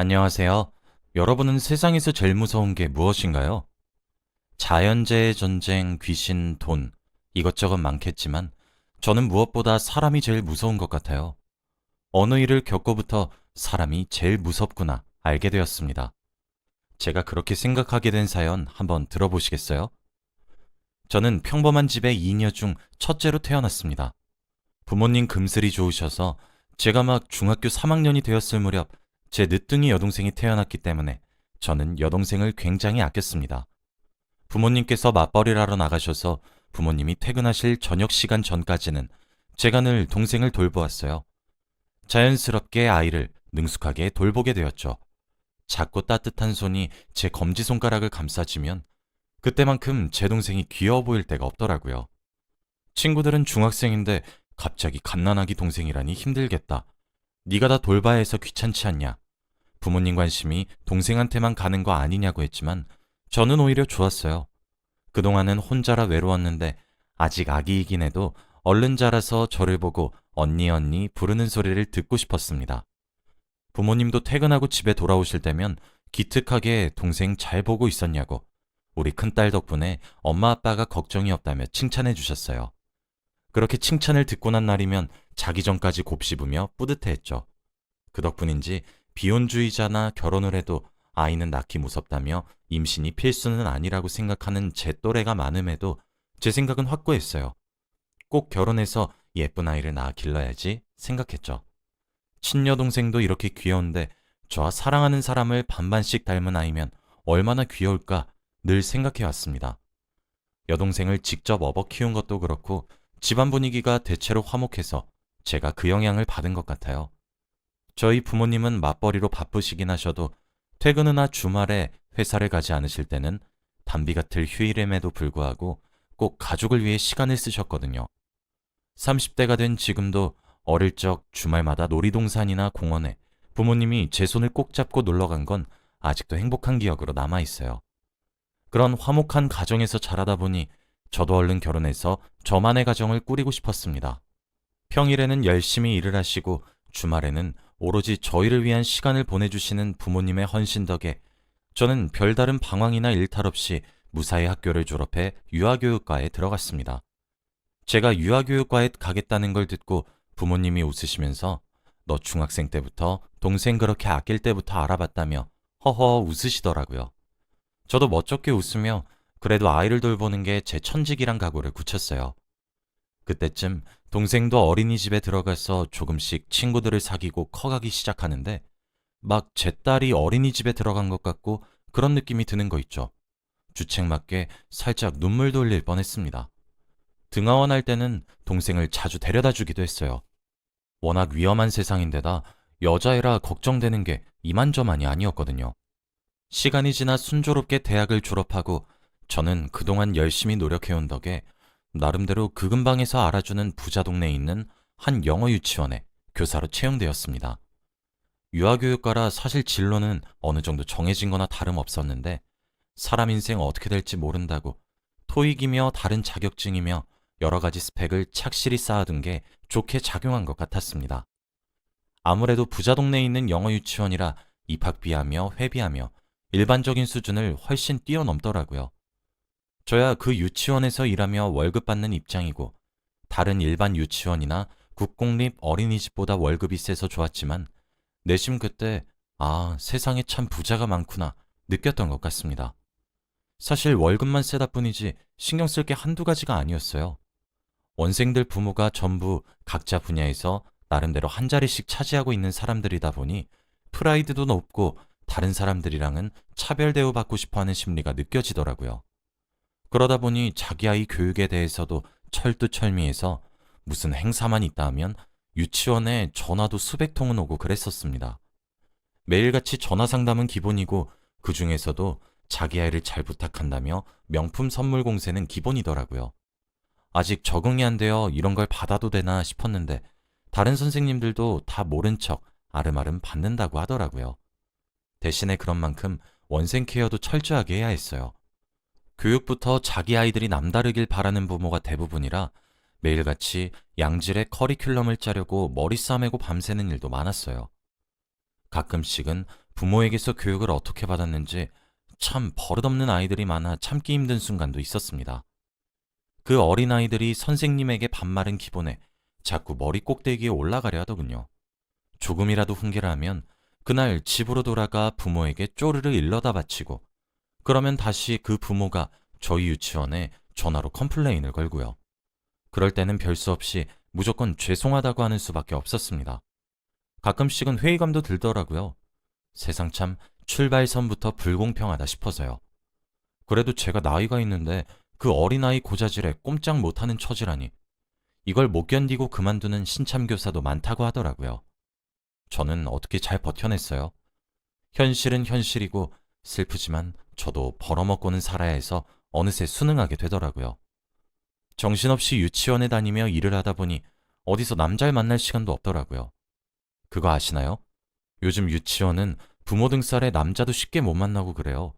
안녕하세요. 여러분은 세상에서 제일 무서운 게 무엇인가요? 자연재해, 전쟁, 귀신, 돈, 이것저것 많겠지만 저는 무엇보다 사람이 제일 무서운 것 같아요. 어느 일을 겪고부터 사람이 제일 무섭구나 알게 되었습니다. 제가 그렇게 생각하게 된 사연 한번 들어보시겠어요? 저는 평범한 집의 이녀 중 첫째로 태어났습니다. 부모님 금슬이 좋으셔서 제가 막 중학교 3학년이 되었을 무렵 제 늦둥이 여동생이 태어났기 때문에 저는 여동생을 굉장히 아꼈습니다. 부모님께서 맞벌이를 하러 나가셔서 부모님이 퇴근하실 저녁 시간 전까지는 제가 늘 동생을 돌보았어요. 자연스럽게 아이를 능숙하게 돌보게 되었죠. 작고 따뜻한 손이 제 검지손가락을 감싸주면 그때만큼 제 동생이 귀여워 보일 때가 없더라고요. 친구들은 중학생인데 갑자기 갓난아기 동생이라니 힘들겠다. 네가 다 돌봐야 해서 귀찮지 않냐. 부모님 관심이 동생한테만 가는 거 아니냐고 했지만 저는 오히려 좋았어요. 그동안은 혼자라 외로웠는데 아직 아기이긴 해도 얼른 자라서 저를 보고 언니 언니 부르는 소리를 듣고 싶었습니다. 부모님도 퇴근하고 집에 돌아오실 때면 기특하게 동생 잘 보고 있었냐고 우리 큰딸 덕분에 엄마 아빠가 걱정이 없다며 칭찬해 주셨어요. 그렇게 칭찬을 듣고 난 날이면 자기 전까지 곱씹으며 뿌듯해했죠. 그 덕분인지 비혼주의자나 결혼을 해도 아이는 낳기 무섭다며 임신이 필수는 아니라고 생각하는 제 또래가 많음에도 제 생각은 확고했어요. 꼭 결혼해서 예쁜 아이를 낳아 길러야지 생각했죠. 친여동생도 이렇게 귀여운데 저와 사랑하는 사람을 반반씩 닮은 아이면 얼마나 귀여울까 늘 생각해왔습니다. 여동생을 직접 업어 키운 것도 그렇고 집안 분위기가 대체로 화목해서 제가 그 영향을 받은 것 같아요. 저희 부모님은 맞벌이로 바쁘시긴 하셔도 퇴근이나 주말에 회사를 가지 않으실 때는 담비 같을 휴일임에도 불구하고 꼭 가족을 위해 시간을 쓰셨거든요. 30대가 된 지금도 어릴 적 주말마다 놀이동산이나 공원에 부모님이 제 손을 꼭 잡고 놀러 간 건 아직도 행복한 기억으로 남아 있어요. 그런 화목한 가정에서 자라다 보니 저도 얼른 결혼해서 저만의 가정을 꾸리고 싶었습니다. 평일에는 열심히 일을 하시고 주말에는 오로지 저희를 위한 시간을 보내주시는 부모님의 헌신 덕에 저는 별다른 방황이나 일탈 없이 무사히 학교를 졸업해 유아교육과에 들어갔습니다. 제가 유아교육과에 가겠다는 걸 듣고 부모님이 웃으시면서 너 중학생 때부터 동생 그렇게 아낄 때부터 알아봤다며 허허 웃으시더라고요. 저도 멋쩍게 웃으며 그래도 아이를 돌보는 게 제 천직이란 각오를 굳혔어요. 그때쯤 동생도 어린이집에 들어가서 조금씩 친구들을 사귀고 커가기 시작하는데 막 제 딸이 어린이집에 들어간 것 같고 그런 느낌이 드는 거 있죠. 주책맞게 살짝 눈물도 흘릴 뻔했습니다. 등하원할 때는 동생을 자주 데려다 주기도 했어요. 워낙 위험한 세상인데다 여자애라 걱정되는 게 이만저만이 아니었거든요. 시간이 지나 순조롭게 대학을 졸업하고 저는 그동안 열심히 노력해온 덕에 나름대로 그 근방에서 알아주는 부자 동네에 있는 한 영어 유치원에 교사로 채용되었습니다. 유아교육과라 사실 진로는 어느 정도 정해진 거나 다름없었는데 사람 인생 어떻게 될지 모른다고 토익이며 다른 자격증이며 여러 가지 스펙을 착실히 쌓아둔 게 좋게 작용한 것 같았습니다. 아무래도 부자 동네에 있는 영어 유치원이라 입학비하며 회비하며 일반적인 수준을 훨씬 뛰어넘더라고요. 저야 그 유치원에서 일하며 월급 받는 입장이고 다른 일반 유치원이나 국공립 어린이집보다 월급이 세서 좋았지만 내심 그때 세상에 참 부자가 많구나 느꼈던 것 같습니다. 사실 월급만 세다 뿐이지 신경 쓸 게 한두 가지가 아니었어요. 원생들 부모가 전부 각자 분야에서 나름대로 한 자리씩 차지하고 있는 사람들이다 보니 프라이드도 높고 다른 사람들이랑은 차별 대우받고 싶어하는 심리가 느껴지더라고요. 그러다 보니 자기 아이 교육에 대해서도 철두철미해서 무슨 행사만 있다 하면 유치원에 전화도 수백 통은 오고 그랬었습니다. 매일같이 전화 상담은 기본이고 그 중에서도 자기 아이를 잘 부탁한다며 명품 선물 공세는 기본이더라고요. 아직 적응이 안 되어 이런 걸 받아도 되나 싶었는데 다른 선생님들도 다 모른 척 아름아름 받는다고 하더라고요. 대신에 그런 만큼 원생 케어도 철저하게 해야 했어요. 교육부터 자기 아이들이 남다르길 바라는 부모가 대부분이라 매일같이 양질의 커리큘럼을 짜려고 머리 싸매고 밤새는 일도 많았어요. 가끔씩은 부모에게서 교육을 어떻게 받았는지 참 버릇없는 아이들이 많아 참기 힘든 순간도 있었습니다. 그 어린아이들이 선생님에게 반말은 기본에 자꾸 머리 꼭대기에 올라가려 하더군요. 조금이라도 훈계를 하면 그날 집으로 돌아가 부모에게 쪼르르 일러다 바치고, 그러면 다시 그 부모가 저희 유치원에 전화로 컴플레인을 걸고요. 그럴 때는 별 수 없이 무조건 죄송하다고 하는 수밖에 없었습니다. 가끔씩은 회의감도 들더라고요. 세상 참 출발선부터 불공평하다 싶어서요. 그래도 제가 나이가 있는데 그 어린아이 고자질에 꼼짝 못하는 처지라니, 이걸 못 견디고 그만두는 신참교사도 많다고 하더라고요. 저는 어떻게 잘 버텨냈어요. 현실은 현실이고 슬프지만 저도 벌어먹고는 살아야 해서 어느새 순응하게 되더라고요. 정신없이 유치원에 다니며 일을 하다 보니 어디서 남자를 만날 시간도 없더라고요. 그거 아시나요? 요즘 유치원은 부모 등살에 남자도 쉽게 못 만나고 그래요.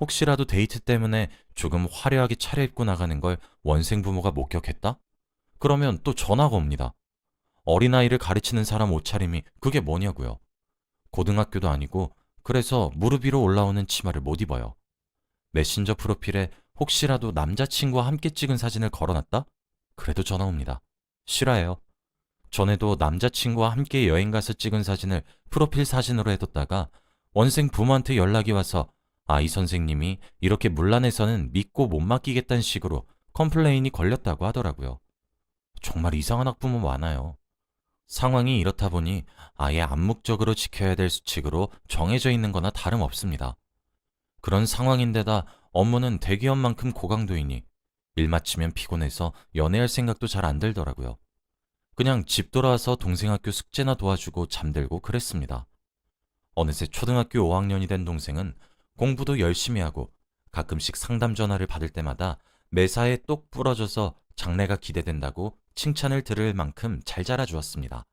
혹시라도 데이트 때문에 조금 화려하게 차려입고 나가는 걸 원생 부모가 목격했다? 그러면 또 전화가 옵니다. 어린아이를 가르치는 사람 옷차림이 그게 뭐냐고요. 고등학교도 아니고 그래서 무릎 위로 올라오는 치마를 못 입어요. 메신저 프로필에 혹시라도 남자친구와 함께 찍은 사진을 걸어놨다? 그래도 전화 옵니다. 싫어해요. 전에도 남자친구와 함께 여행 가서 찍은 사진을 프로필 사진으로 해뒀다가 원생 부모한테 연락이 와서 이 선생님이 이렇게 문란해서는 믿고 못 맡기겠다는 식으로 컴플레인이 걸렸다고 하더라고요. 정말 이상한 학부모 많아요. 상황이 이렇다 보니 아예 암묵적으로 지켜야 될 수칙으로 정해져 있는 거나 다름없습니다. 그런 상황인데다 업무는 대기업만큼 고강도이니 일 마치면 피곤해서 연애할 생각도 잘 안 들더라고요. 그냥 집 돌아와서 동생 학교 숙제나 도와주고 잠들고 그랬습니다. 어느새 초등학교 5학년이 된 동생은 공부도 열심히 하고 가끔씩 상담 전화를 받을 때마다 매사에 똑 부러져서 장래가 기대된다고 칭찬을 들을 만큼 잘 자라주었습니다.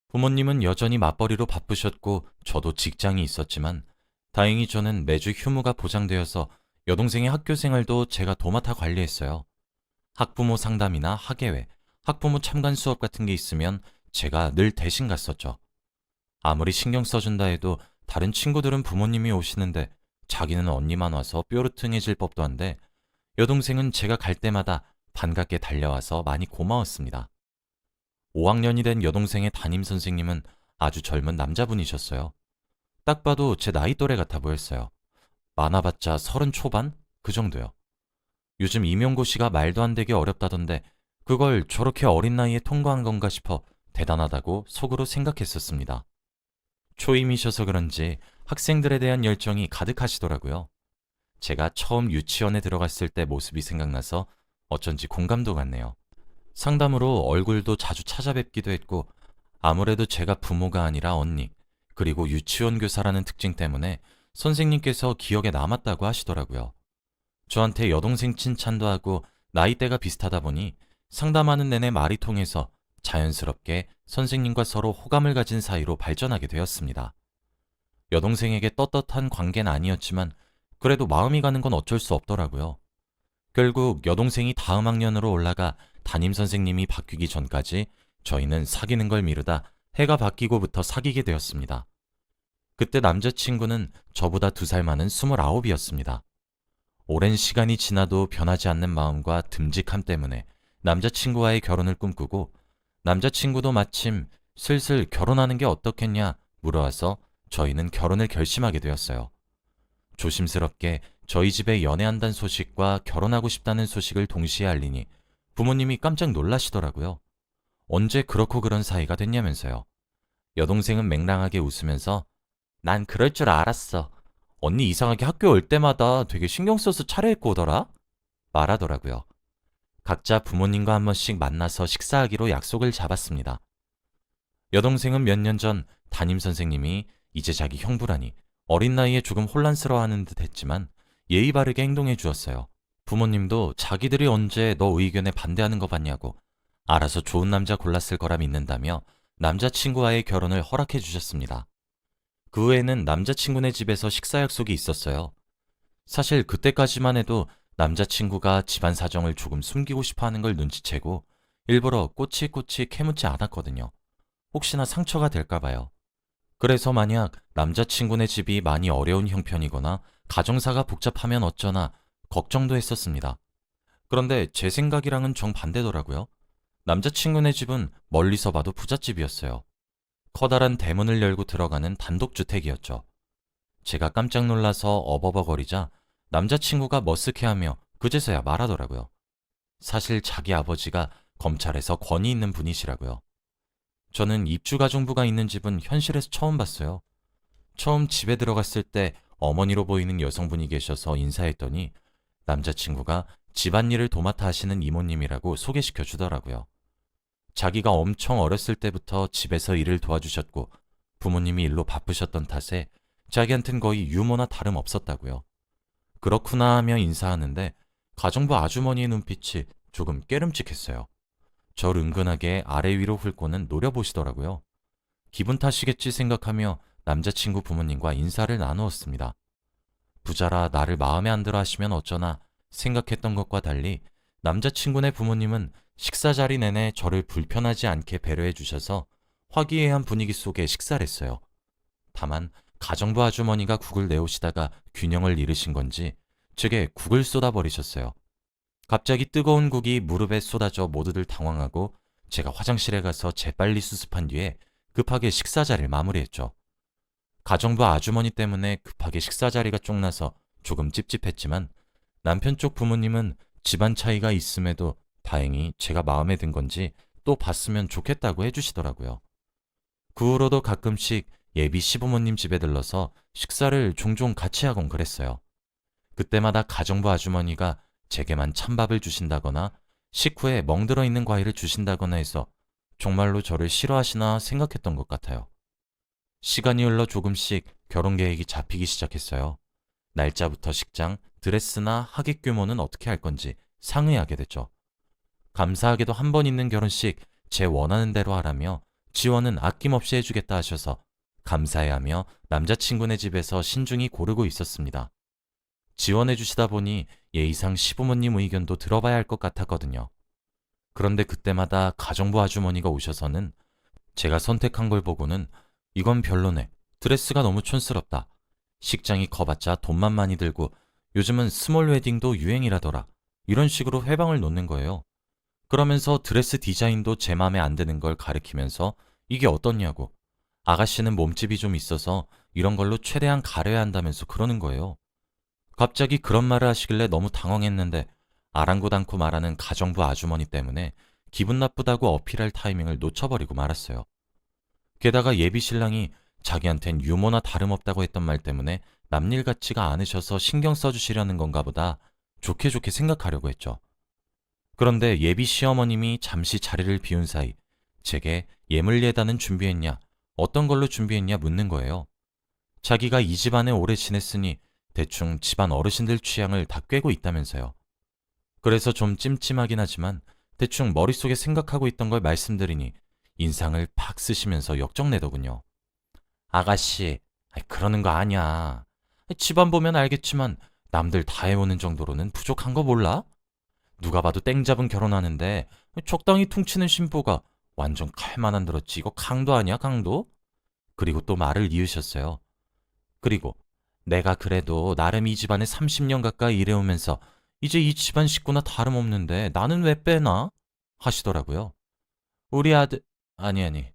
부모님은 여전히 맞벌이로 바쁘셨고 저도 직장이 있었지만 다행히 저는 매주 휴무가 보장되어서 여동생의 학교 생활도 제가 도맡아 관리했어요. 학부모 상담이나 학예회, 학부모 참관 수업 같은 게 있으면 제가 늘 대신 갔었죠. 아무리 신경 써준다 해도 다른 친구들은 부모님이 오시는데 자기는 언니만 와서 뾰루퉁해질 법도 한데 여동생은 제가 갈 때마다 반갑게 달려와서 많이 고마웠습니다. 5학년이 된 여동생의 담임 선생님은 아주 젊은 남자분이셨어요. 딱 봐도 제 나이 또래 같아 보였어요. 많아봤자 30 초반? 그 정도요. 요즘 임용고시가 말도 안 되게 어렵다던데 그걸 저렇게 어린 나이에 통과한 건가 싶어 대단하다고 속으로 생각했었습니다. 초임이셔서 그런지 학생들에 대한 열정이 가득하시더라고요. 제가 처음 유치원에 들어갔을 때 모습이 생각나서 어쩐지 공감도 갔네요. 상담으로 얼굴도 자주 찾아뵙기도 했고 아무래도 제가 부모가 아니라 언니, 그리고 유치원 교사라는 특징 때문에 선생님께서 기억에 남았다고 하시더라고요. 저한테 여동생 칭찬도 하고 나이대가 비슷하다 보니 상담하는 내내 말이 통해서 자연스럽게 선생님과 서로 호감을 가진 사이로 발전하게 되었습니다. 여동생에게 떳떳한 관계는 아니었지만 그래도 마음이 가는 건 어쩔 수 없더라고요. 결국 여동생이 다음 학년으로 올라가 담임 선생님이 바뀌기 전까지 저희는 사귀는 걸 미루다 해가 바뀌고부터 사귀게 되었습니다. 그때 남자친구는 저보다 2살 많은 29이었습니다. 오랜 시간이 지나도 변하지 않는 마음과 듬직함 때문에 남자친구와의 결혼을 꿈꾸고 남자친구도 마침 슬슬 결혼하는 게 어떻겠냐 물어와서 저희는 결혼을 결심하게 되었어요. 조심스럽게 저희 집에 연애한다는 소식과 결혼하고 싶다는 소식을 동시에 알리니 부모님이 깜짝 놀라시더라고요. 언제 그렇고 그런 사이가 됐냐면서요. 여동생은 맹랑하게 웃으면서 난 그럴 줄 알았어. 언니 이상하게 학교 올 때마다 되게 신경 써서 차려입고 오더라? 말하더라고요. 각자 부모님과 한 번씩 만나서 식사하기로 약속을 잡았습니다. 여동생은 몇 년 전 담임 선생님이 이제 자기 형부라니 어린 나이에 조금 혼란스러워하는 듯 했지만 예의 바르게 행동해 주었어요. 부모님도 자기들이 언제 너 의견에 반대하는 거 봤냐고 알아서 좋은 남자 골랐을 거라 믿는다며 남자친구와의 결혼을 허락해 주셨습니다. 그 후에는 남자친구네 집에서 식사 약속이 있었어요. 사실 그때까지만 해도 남자친구가 집안 사정을 조금 숨기고 싶어 하는 걸 눈치채고 일부러 꼬치꼬치 캐묻지 않았거든요. 혹시나 상처가 될까 봐요. 그래서 만약 남자친구네 집이 많이 어려운 형편이거나 가정사가 복잡하면 어쩌나 걱정도 했었습니다. 그런데 제 생각이랑은 정반대더라고요. 남자친구네 집은 멀리서 봐도 부잣집이었어요. 커다란 대문을 열고 들어가는 단독주택이었죠. 제가 깜짝 놀라서 어버버거리자 남자친구가 머쓱해하며 그제서야 말하더라고요. 사실 자기 아버지가 검찰에서 권위 있는 분이시라고요. 저는 입주가정부가 있는 집은 현실에서 처음 봤어요. 처음 집에 들어갔을 때 어머니로 보이는 여성분이 계셔서 인사했더니 남자친구가 집안일을 도맡아 하시는 이모님이라고 소개시켜 주더라고요. 자기가 엄청 어렸을 때부터 집에서 일을 도와주셨고 부모님이 일로 바쁘셨던 탓에 자기한텐 거의 유모나 다름없었다고요. 그렇구나 하며 인사하는데 가정부 아주머니의 눈빛이 조금 깨름직했어요. 절 은근하게 아래 위로 훑고는 노려보시더라고요. 기분 탓이겠지 생각하며 남자친구 부모님과 인사를 나누었습니다. 부자라 나를 마음에 안 들어 하시면 어쩌나 생각했던 것과 달리 남자친구네 부모님은 식사 자리 내내 저를 불편하지 않게 배려해 주셔서 화기애애한 분위기 속에 식사를 했어요. 다만 가정부 아주머니가 국을 내오시다가 균형을 잃으신 건지 제게 국을 쏟아버리셨어요. 갑자기 뜨거운 국이 무릎에 쏟아져 모두들 당황하고 제가 화장실에 가서 재빨리 수습한 뒤에 급하게 식사 자리를 마무리했죠. 가정부 아주머니 때문에 급하게 식사 자리가 쫑나서 조금 찝찝했지만 남편 쪽 부모님은 집안 차이가 있음에도 다행히 제가 마음에 든 건지 또 봤으면 좋겠다고 해주시더라고요. 그 후로도 가끔씩 예비 시부모님 집에 들러서 식사를 종종 같이 하곤 그랬어요. 그때마다 가정부 아주머니가 제게만 찬밥을 주신다거나 식후에 멍들어 있는 과일을 주신다거나 해서 정말로 저를 싫어하시나 생각했던 것 같아요. 시간이 흘러 조금씩 결혼 계획이 잡히기 시작했어요. 날짜부터 식장, 드레스나 하객 규모는 어떻게 할 건지 상의하게 됐죠. 감사하게도 한 번 있는 결혼식 제 원하는 대로 하라며 지원은 아낌없이 해주겠다 하셔서 감사해하며 남자친구네 집에서 신중히 고르고 있었습니다. 지원해 주시다 보니 예의상 시부모님 의견도 들어봐야 할 것 같았거든요. 그런데 그때마다 가정부 아주머니가 오셔서는 제가 선택한 걸 보고는 이건 별로네. 드레스가 너무 촌스럽다. 식장이 커봤자 돈만 많이 들고 요즘은 스몰 웨딩도 유행이라더라. 이런 식으로 회방을 놓는 거예요. 그러면서 드레스 디자인도 제 맘에 안 드는 걸 가리키면서 이게 어떻냐고. 아가씨는 몸집이 좀 있어서 이런 걸로 최대한 가려야 한다면서 그러는 거예요. 갑자기 그런 말을 하시길래 너무 당황했는데 아랑곳않고 말하는 가정부 아주머니 때문에 기분 나쁘다고 어필할 타이밍을 놓쳐버리고 말았어요. 게다가 예비 신랑이 자기한텐 유머나 다름없다고 했던 말 때문에 남일 같지가 않으셔서 신경 써주시려는 건가 보다 좋게 좋게 생각하려고 했죠. 그런데 예비 시어머님이 잠시 자리를 비운 사이 제게 예물 예단은 준비했냐, 어떤 걸로 준비했냐 묻는 거예요. 자기가 이 집안에 오래 지냈으니 대충 집안 어르신들 취향을 다 꿰고 있다면서요. 그래서 좀 찜찜하긴 하지만 대충 머릿속에 생각하고 있던 걸 말씀드리니 인상을 팍 쓰시면서 역정내더군요. 아가씨, 그러는 거 아니야. 집안 보면 알겠지만 남들 다 해오는 정도로는 부족한 거 몰라? 누가 봐도 땡 잡은 결혼하는데 적당히 퉁치는 신부가 완전 칼만 안 들었지. 이거 강도 아니야, 강도? 그리고 또 말을 이으셨어요. 그리고 내가 그래도 나름 이 집안에 30년 가까이 일해오면서 이제 이 집안 식구나 다름없는데 나는 왜 빼나? 하시더라고요. 우리 아들, 아니.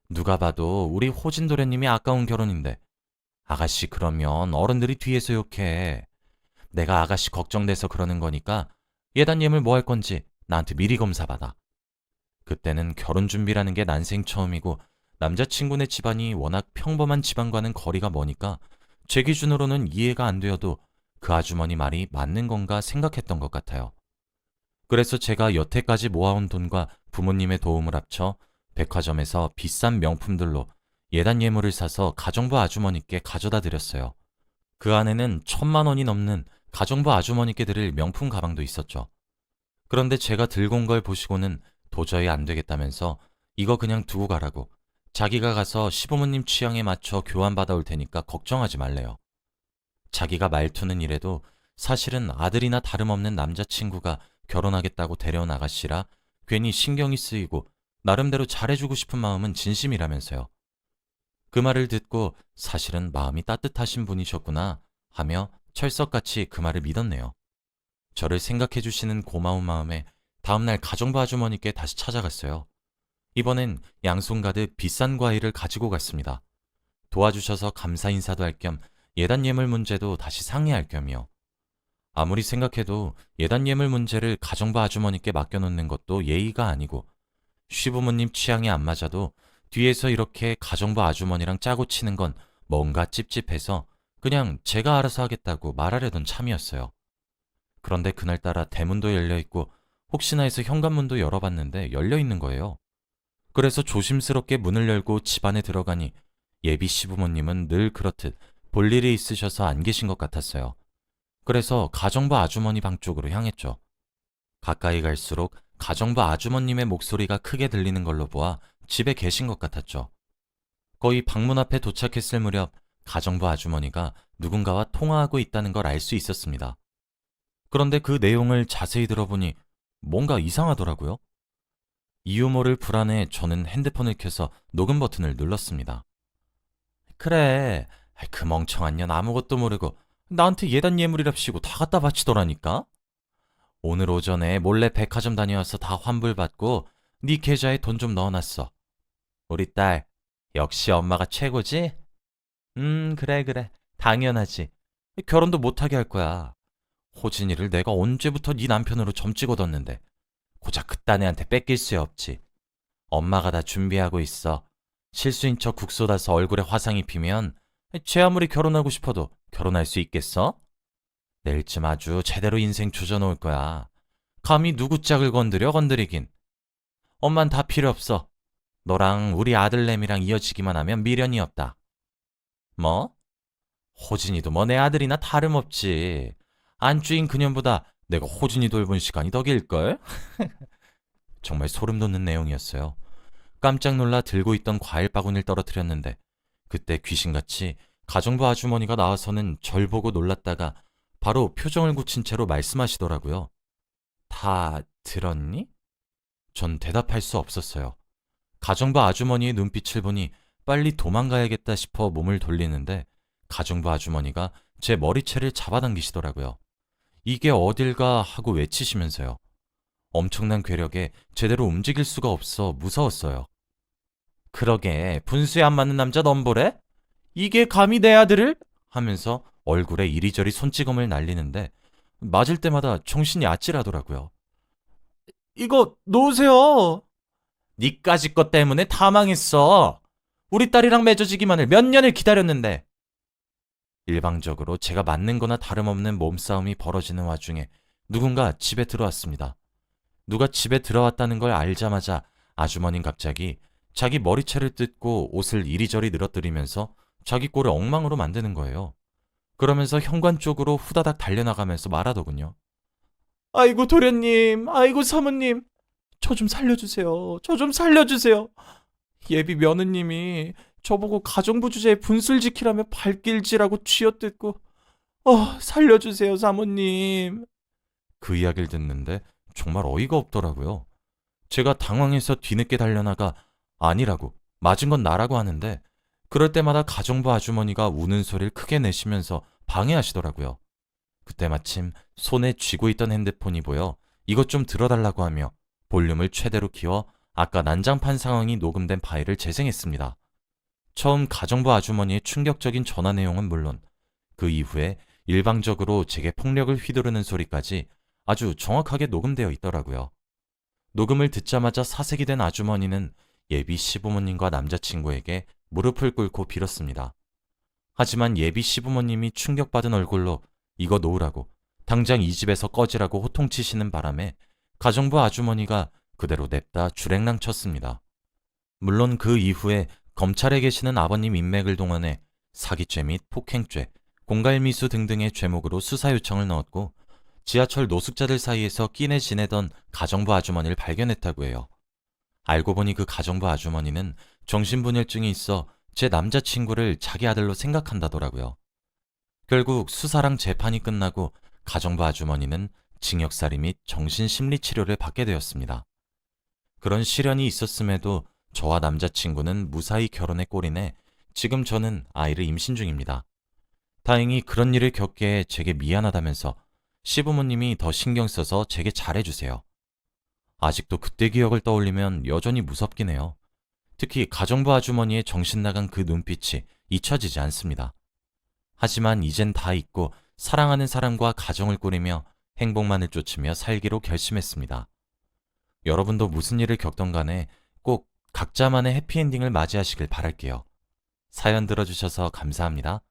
누가 봐도 우리 호진도련님이 아까운 결혼인데. 아가씨 그러면 어른들이 뒤에서 욕해. 내가 아가씨 걱정돼서 그러는 거니까 예단 예물 뭐 할 건지 나한테 미리 검사받아. 그때는 결혼 준비라는 게 난생 처음이고 남자친구네 집안이 워낙 평범한 집안과는 거리가 머니까 제 기준으로는 이해가 안 되어도 그 아주머니 말이 맞는 건가 생각했던 것 같아요. 그래서 제가 여태까지 모아온 돈과 부모님의 도움을 합쳐 백화점에서 비싼 명품들로 예단 예물을 사서 가정부 아주머니께 가져다 드렸어요. 그 안에는 1,000만 원이 넘는 가정부 아주머니께 드릴 명품 가방도 있었죠. 그런데 제가 들고 온 걸 보시고는 도저히 안 되겠다면서 이거 그냥 두고 가라고, 자기가 가서 시부모님 취향에 맞춰 교환받아 올 테니까 걱정하지 말래요. 자기가 말투는 이래도 사실은 아들이나 다름없는 남자친구가 결혼하겠다고 데려온 아가씨라 괜히 신경이 쓰이고 나름대로 잘해주고 싶은 마음은 진심이라면서요. 그 말을 듣고 사실은 마음이 따뜻하신 분이셨구나 하며 철석같이 그 말을 믿었네요. 저를 생각해 주시는 고마운 마음에 다음날 가정부 아주머니께 다시 찾아갔어요. 이번엔 양손 가득 비싼 과일을 가지고 갔습니다. 도와주셔서 감사 인사도 할 겸 예단 예물 문제도 다시 상의할 겸이요. 아무리 생각해도 예단 예물 문제를 가정부 아주머니께 맡겨놓는 것도 예의가 아니고 시부모님 취향이 안 맞아도 뒤에서 이렇게 가정부 아주머니랑 짜고 치는 건 뭔가 찝찝해서 그냥 제가 알아서 하겠다고 말하려던 참이었어요. 그런데 그날따라 대문도 열려있고 혹시나 해서 현관문도 열어봤는데 열려있는 거예요. 그래서 조심스럽게 문을 열고 집 안에 들어가니 예비 시부모님은 늘 그렇듯 볼 일이 있으셔서 안 계신 것 같았어요. 그래서 가정부 아주머니 방 쪽으로 향했죠. 가까이 갈수록 가정부 아주머님의 목소리가 크게 들리는 걸로 보아 집에 계신 것 같았죠. 거의 방문 앞에 도착했을 무렵 가정부 아주머니가 누군가와 통화하고 있다는 걸 알 수 있었습니다. 그런데 그 내용을 자세히 들어보니 뭔가 이상하더라고요. 이유 모를 불안에 저는 핸드폰을 켜서 녹음 버튼을 눌렀습니다. 그래, 그 멍청한 년 아무것도 모르고 나한테 예단 예물이랍시고 다 갖다 바치더라니까? 오늘 오전에 몰래 백화점 다녀와서 다 환불받고 네 계좌에 돈 좀 넣어놨어. 우리 딸, 역시 엄마가 최고지? 그래 그래. 당연하지. 결혼도 못하게 할 거야. 호진이를 내가 언제부터 네 남편으로 점 찍어뒀는데 고작 그딴 애한테 뺏길 수 없지. 엄마가 다 준비하고 있어. 실수인 척 국 쏟아서 얼굴에 화상 입히면 쟤 아무리 결혼하고 싶어도 결혼할 수 있겠어? 내일쯤 아주 제대로 인생 조져놓을 거야. 감히 누구 짝을 건드리긴. 엄만 다 필요 없어. 너랑 우리 아들내미랑 이어지기만 하면 미련이 없다. 뭐? 호진이도 뭐 내 아들이나 다름없지. 안주인 그년보다 내가 호진이 돌본 시간이 더 길걸? 정말 소름 돋는 내용이었어요. 깜짝 놀라 들고 있던 과일 바구니를 떨어뜨렸는데 그때 귀신같이 가정부 아주머니가 나와서는 절 보고 놀랐다가 바로 표정을 굳힌 채로 말씀하시더라고요. 다 들었니? 전 대답할 수 없었어요. 가정부 아주머니의 눈빛을 보니 빨리 도망가야겠다 싶어 몸을 돌리는데 가정부 아주머니가 제 머리채를 잡아당기시더라고요. 이게 어딜가 하고 외치시면서요. 엄청난 괴력에 제대로 움직일 수가 없어 무서웠어요. 그러게 분수에 안 맞는 남자 넘보래? 이게 감히 내 아들을? 하면서 얼굴에 이리저리 손찌검을 날리는데 맞을 때마다 정신이 아찔하더라고요. 이거 놓으세요. 니까짓 것 때문에 다 망했어. 우리 딸이랑 맺어지기만을 몇 년을 기다렸는데. 일방적으로 제가 맞는 거나 다름없는 몸싸움이 벌어지는 와중에 누군가 집에 들어왔습니다. 누가 집에 들어왔다는 걸 알자마자 아주머니는 갑자기 자기 머리채를 뜯고 옷을 이리저리 늘어뜨리면서 자기 꼴을 엉망으로 만드는 거예요. 그러면서 현관 쪽으로 후다닥 달려나가면서 말하더군요. 아이고 도련님, 아이고 사모님, 저 좀 살려주세요. 저 좀 살려주세요. 예비 며느님이 저보고 가정부 주제에 분술 지키라며 발길질하고 쥐어뜯고 살려주세요 사모님. 그 이야기를 듣는데 정말 어이가 없더라고요. 제가 당황해서 뒤늦게 달려나가 아니라고, 맞은 건 나라고 하는데 그럴 때마다 가정부 아주머니가 우는 소리를 크게 내시면서 방해하시더라고요. 그때 마침 손에 쥐고 있던 핸드폰이 보여 이것 좀 들어달라고 하며 볼륨을 최대로 키워 아까 난장판 상황이 녹음된 파일을 재생했습니다. 처음 가정부 아주머니의 충격적인 전화 내용은 물론 그 이후에 일방적으로 제게 폭력을 휘두르는 소리까지 아주 정확하게 녹음되어 있더라고요. 녹음을 듣자마자 사색이 된 아주머니는 예비 시부모님과 남자친구에게 무릎을 꿇고 빌었습니다. 하지만 예비 시부모님이 충격받은 얼굴로 이거 놓으라고, 당장 이 집에서 꺼지라고 호통치시는 바람에 가정부 아주머니가 그대로 냅다 주랭랑 쳤습니다. 물론 그 이후에 검찰에 계시는 아버님 인맥을 동원해 사기죄 및 폭행죄, 공갈미수 등등의 죄목으로 수사 요청을 넣었고 지하철 노숙자들 사이에서 끼내 지내던 가정부 아주머니를 발견했다고 해요. 알고 보니 그 가정부 아주머니는 정신분열증이 있어 제 남자친구를 자기 아들로 생각한다더라고요. 결국 수사랑 재판이 끝나고 가정부 아주머니는 징역살이 및 정신심리치료를 받게 되었습니다. 그런 시련이 있었음에도 저와 남자친구는 무사히 결혼에 꼴이내 지금 저는 아이를 임신 중입니다. 다행히 그런 일을 겪게 제게 미안하다면서 시부모님이 더 신경 써서 제게 잘해주세요. 아직도 그때 기억을 떠올리면 여전히 무섭긴 해요. 특히 가정부 아주머니의 정신 나간 그 눈빛이 잊혀지지 않습니다. 하지만 이젠 다 잊고 사랑하는 사람과 가정을 꾸리며 행복만을 쫓으며 살기로 결심했습니다. 여러분도 무슨 일을 겪던 간에 꼭 각자만의 해피엔딩을 맞이하시길 바랄게요. 사연 들어주셔서 감사합니다.